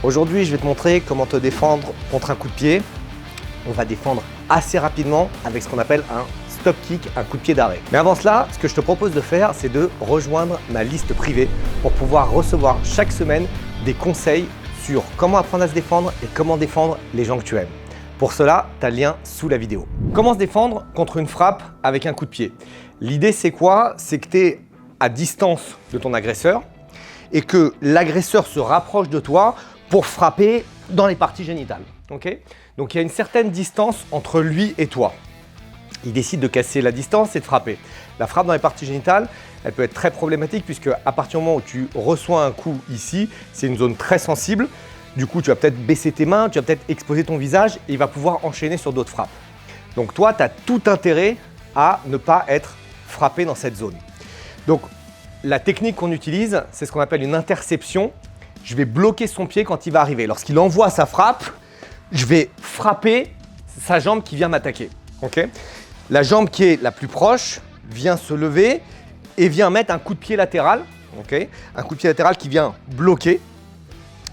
Aujourd'hui, je vais te montrer comment te défendre contre un coup de pied. On va défendre assez rapidement avec ce qu'on appelle un stop kick, un coup de pied d'arrêt. Mais avant cela, ce que je te propose de faire, c'est de rejoindre ma liste privée pour pouvoir recevoir chaque semaine des conseils sur comment apprendre à se défendre et comment défendre les gens que tu aimes. Pour cela, tu as le lien sous la vidéo. Comment se défendre contre une frappe avec un coup de pied? L'idée, c'est quoi? C'est que tu es à distance de ton agresseur et que l'agresseur se rapproche de toi pour frapper dans les parties génitales. Okay? Donc, il y a une certaine distance entre lui et toi. Il décide de casser la distance et de frapper. La frappe dans les parties génitales, elle peut être très problématique puisque à partir du moment où tu reçois un coup ici, c'est une zone très sensible. Du coup, tu vas peut-être baisser tes mains, tu vas peut-être exposer ton visage et il va pouvoir enchaîner sur d'autres frappes. Donc toi, tu as tout intérêt à ne pas être frappé dans cette zone. Donc la technique qu'on utilise, c'est ce qu'on appelle une interception. Je vais bloquer son pied quand il va arriver. Lorsqu'il envoie sa frappe, je vais frapper sa jambe qui vient m'attaquer. Okay? La jambe qui est la plus proche vient se lever et vient mettre un coup de pied latéral. Okay? Un coup de pied latéral qui vient bloquer.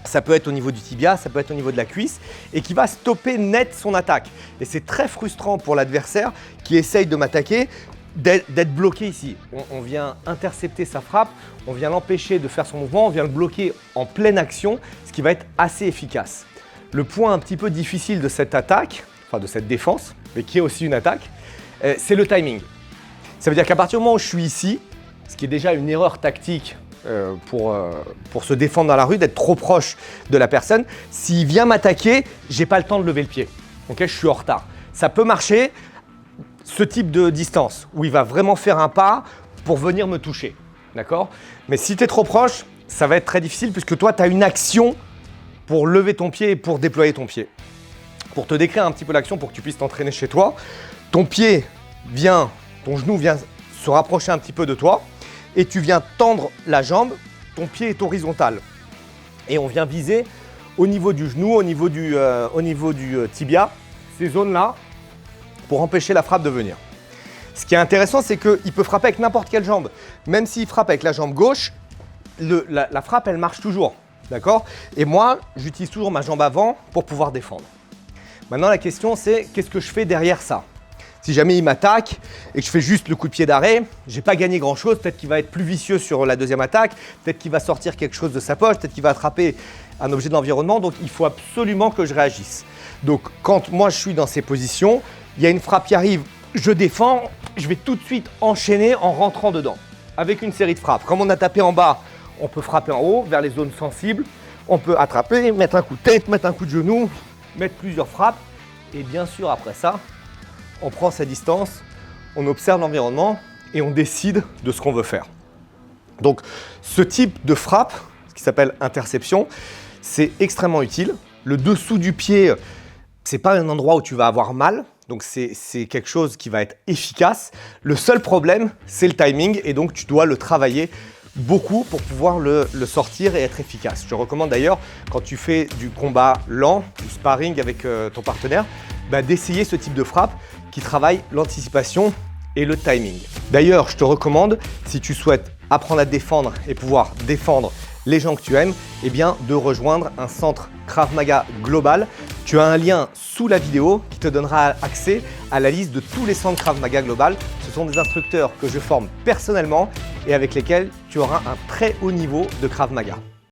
Ça peut être au niveau du tibia, ça peut être au niveau de la cuisse et qui va stopper net son attaque. Et c'est très frustrant pour l'adversaire qui essaye de m'attaquer d'être bloqué ici. On vient intercepter sa frappe, on vient l'empêcher de faire son mouvement, on vient le bloquer en pleine action, ce qui va être assez efficace. Le point un petit peu difficile de cette attaque, enfin de cette défense, mais qui est aussi une attaque, c'est le timing. Ça veut dire qu'à partir du moment où je suis ici, ce qui est déjà une erreur tactique pour se défendre dans la rue, d'être trop proche de la personne, s'il vient m'attaquer, j'ai pas le temps de lever le pied. Okay, je suis en retard. Ça peut marcher, ce type de distance, où il va vraiment faire un pas pour venir me toucher. D'accord? Mais si tu es trop proche, ça va être très difficile puisque toi, tu as une action pour lever ton pied et pour déployer ton pied. Pour te décrire un petit peu l'action pour que tu puisses t'entraîner chez toi, ton pied vient, ton genou vient se rapprocher un petit peu de toi et tu viens tendre la jambe, ton pied est horizontal. Et on vient viser au niveau du genou, au niveau du tibia, ces zones-là, pour empêcher la frappe de venir. Ce qui est intéressant, c'est qu'il peut frapper avec n'importe quelle jambe. Même s'il frappe avec la jambe gauche, la frappe, elle marche toujours. D'accord? Et moi, j'utilise toujours ma jambe avant pour pouvoir défendre. Maintenant, la question, c'est qu'est-ce que je fais derrière ça? Si jamais il m'attaque et que je fais juste le coup de pied d'arrêt, j'ai pas gagné grand-chose. Peut-être qu'il va être plus vicieux sur la deuxième attaque. Peut-être qu'il va sortir quelque chose de sa poche. Peut-être qu'il va attraper un objet de l'environnement. Donc, il faut absolument que je réagisse. Donc, quand moi, je suis dans ces positions, il y a une frappe qui arrive, je défends, je vais tout de suite enchaîner en rentrant dedans avec une série de frappes. Comme on a tapé en bas, on peut frapper en haut vers les zones sensibles. On peut attraper, mettre un coup de tête, mettre un coup de genou, mettre plusieurs frappes. Et bien sûr, après ça, on prend sa distance, on observe l'environnement et on décide de ce qu'on veut faire. Donc, ce type de frappe, ce qui s'appelle interception, c'est extrêmement utile. Le dessous du pied, c'est pas un endroit où tu vas avoir mal. Donc, c'est quelque chose qui va être efficace. Le seul problème, c'est le timing et donc tu dois le travailler beaucoup pour pouvoir le sortir et être efficace. Je te recommande d'ailleurs, quand tu fais du combat lent, du sparring avec ton partenaire, d'essayer ce type de frappe qui travaille l'anticipation et le timing. D'ailleurs, je te recommande, si tu souhaites apprendre à te défendre et pouvoir défendre les gens que tu aimes, eh bien, de rejoindre un centre Krav Maga global. Tu as un lien sous la vidéo qui te donnera accès à la liste de tous les centres Krav Maga global. Ce sont des instructeurs que je forme personnellement et avec lesquels tu auras un très haut niveau de Krav Maga.